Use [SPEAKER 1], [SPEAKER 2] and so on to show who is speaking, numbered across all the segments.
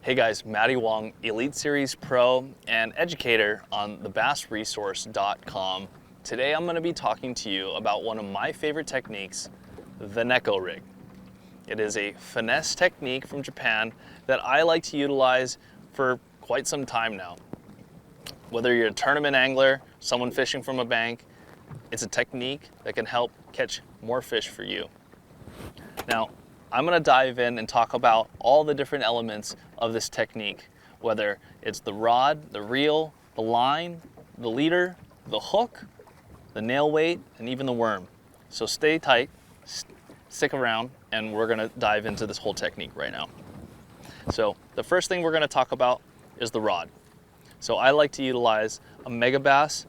[SPEAKER 1] Hey guys, Matty Wong, Elite Series Pro and educator on the Bassresource.com. Today I'm going to be talking to you about one of my favorite techniques, the Neko rig. It is a finesse technique from Japan that I like to utilize for quite some time now. Whether you're a tournament angler, someone fishing from a bank, it's a technique that can help catch more fish for you. Now, I'm going to dive in and talk about all the different elements of this technique, whether it's the rod, the reel, the line, the leader, the hook, the nail weight, and even the worm. So stay tight, stick around, and we're going to dive into this whole technique right now. So the first thing we're going to talk about is the rod. So I like to utilize a Megabass.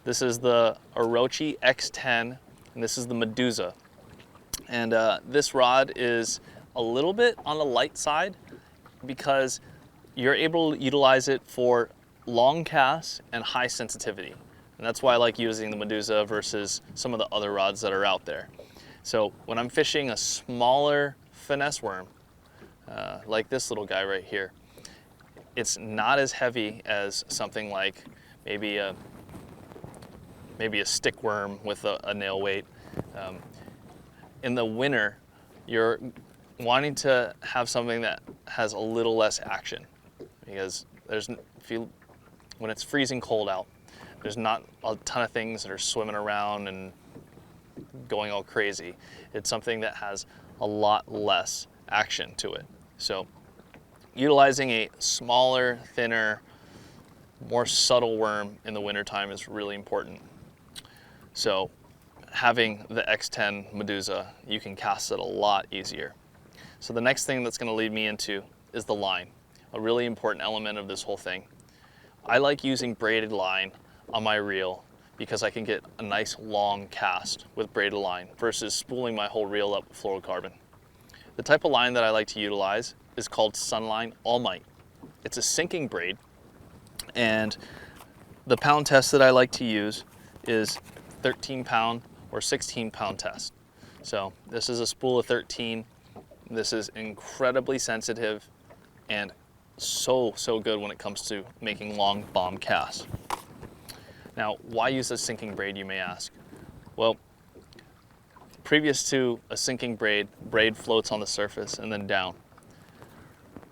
[SPEAKER 1] This is the Orochi X10, and this is the Meduza. And this rod is a little bit on the light side because you're able to utilize it for long casts and high sensitivity. And that's why I like using the Meduza versus some of the other rods that are out there. So when I'm fishing a smaller finesse worm, like this little guy right here, it's not as heavy as something like maybe a stick worm with a nail weight. In the winter, you're wanting to have something that has a little less action because when it's freezing cold out, there's not a ton of things that are swimming around and going all crazy. It's something that has a lot less action to it. So utilizing a smaller, thinner, more subtle worm in the wintertime is really important. So having the X10 Meduza, you can cast it a lot easier. So the next thing that's going to lead me into is the line, a really important element of this whole thing. I like using braided line on my reel because I can get a nice long cast with braided line versus spooling my whole reel up with fluorocarbon. The type of line that I like to utilize is called Sunline All Might. It's a sinking braid, and the pound test that I like to use is 13 pound or 16 pound test. So this is a spool of 13. This is incredibly sensitive and so good when it comes to making long bomb casts. Now, why use a sinking braid, you may ask? Well, previous to a sinking braid floats on the surface and then down.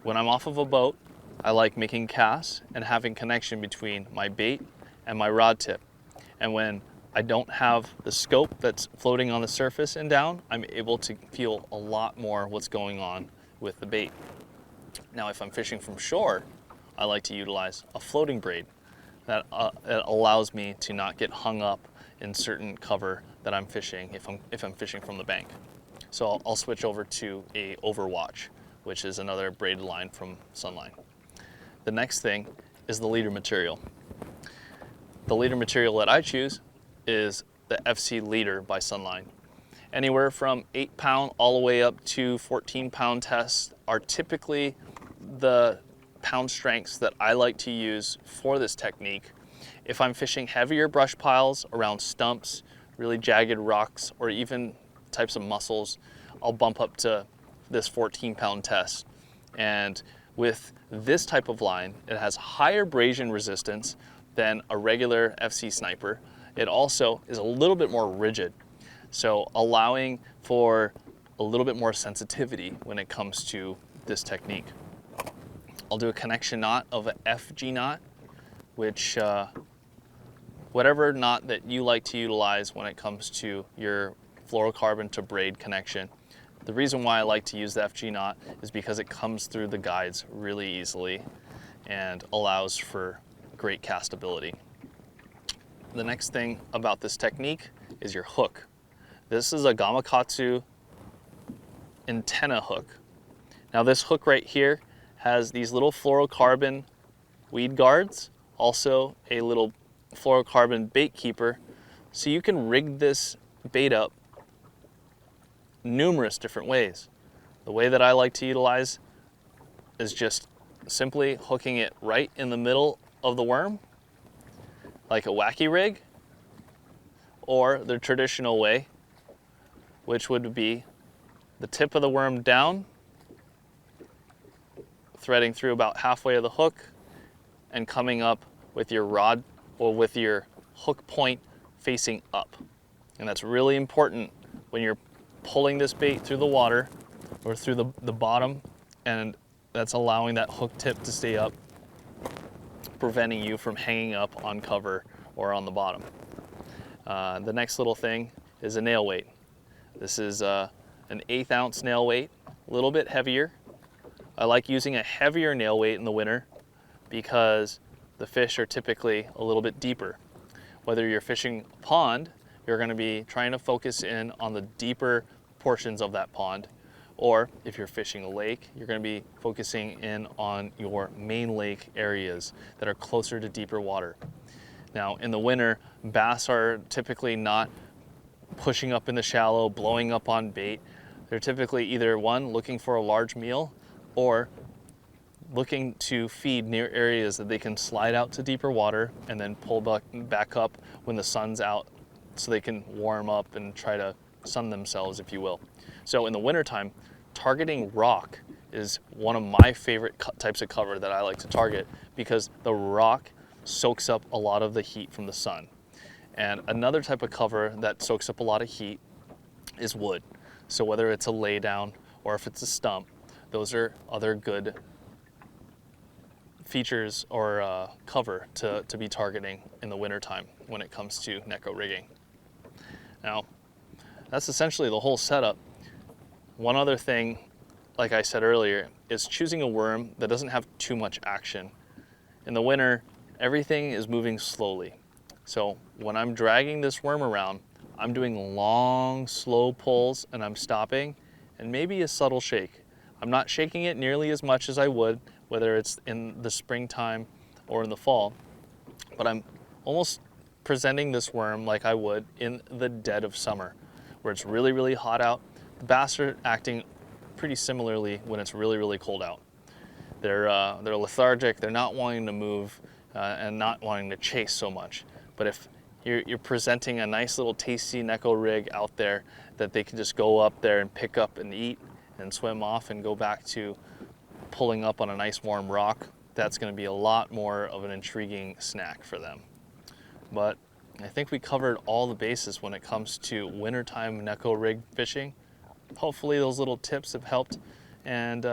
[SPEAKER 1] When I'm off of a boat, I like making casts and having connection between my bait and my rod tip. And when I don't have the scope that's floating on the surface and down, I'm able to feel a lot more what's going on with the bait. Now, if I'm fishing from shore, I like to utilize a floating braid that allows me to not get hung up in certain cover that I'm fishing if I'm fishing from the bank. So I'll switch over to a Overwatch, which is another braided line from Sunline. The next thing is the leader material. The leader material that I choose is the FC Leader by Sunline. Anywhere from 8 pound all the way up to 14 pound tests are typically the pound strengths that I like to use for this technique. If I'm fishing heavier brush piles around stumps, really jagged rocks, or even types of mussels, I'll bump up to this 14 pound test. And with this type of line, it has higher abrasion resistance than a regular FC Sniper. It also is a little bit more rigid, so allowing for a little bit more sensitivity when it comes to this technique. I'll do a connection knot of an FG knot, which whatever knot that you like to utilize when it comes to your fluorocarbon to braid connection. The reason why I like to use the FG knot is because it comes through the guides really easily and allows for great castability. The next thing about this technique is your hook. This is a Gamakatsu antenna hook. Now this hook right here has these little fluorocarbon weed guards, also a little fluorocarbon bait keeper, so you can rig this bait up numerous different ways. The way that I like to utilize is just simply hooking it right in the middle of the worm, like a wacky rig, or the traditional way, which would be the tip of the worm down threading through about halfway of the hook and coming up with your rod or with your hook point facing up. And that's really important when you're pulling this bait through the water or through the bottom, and that's allowing that hook tip to stay up, preventing you from hanging up on cover or on the bottom. The next little thing is a nail weight. This is an 1/8 ounce nail weight, a little bit heavier. I like using a heavier nail weight in the winter because the fish are typically a little bit deeper. Whether you're fishing a pond, you're going to be trying to focus in on the deeper portions of that pond. Or if you're fishing a lake, you're going to be focusing in on your main lake areas that are closer to deeper water. Now, in the winter, bass are typically not pushing up in the shallow, blowing up on bait. They're typically either one, looking for a large meal, or looking to feed near areas that they can slide out to deeper water and then pull back up when the sun's out so they can warm up and try to sun themselves, if you will. So in the wintertime, targeting rock is one of my favorite types of cover that I like to target because the rock soaks up a lot of the heat from the sun. And another type of cover that soaks up a lot of heat is wood. So whether it's a lay down or if it's a stump, those are other good features or cover to be targeting in the wintertime when it comes to Neko rigging. Now, that's essentially the whole setup. One other thing, like I said earlier, is choosing a worm that doesn't have too much action. In the winter, everything is moving slowly. So when I'm dragging this worm around, I'm doing long, slow pulls and I'm stopping and maybe a subtle shake. I'm not shaking it nearly as much as I would, whether it's in the springtime or in the fall, but I'm almost presenting this worm like I would in the dead of summer, where it's really, really hot out. The bass are acting pretty similarly when it's really, really cold out. They're lethargic, they're not wanting to move and not wanting to chase so much. But if you're presenting a nice little tasty Neko rig out there that they can just go up there and pick up and eat and swim off and go back to pulling up on a nice warm rock, that's going to be a lot more of an intriguing snack for them. But I think we covered all the bases when it comes to wintertime Neko rig fishing. Hopefully those little tips have helped, and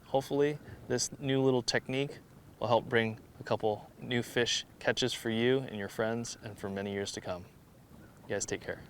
[SPEAKER 1] hopefully this new little technique will help bring a couple new fish catches for you and your friends and for many years to come. You guys take care.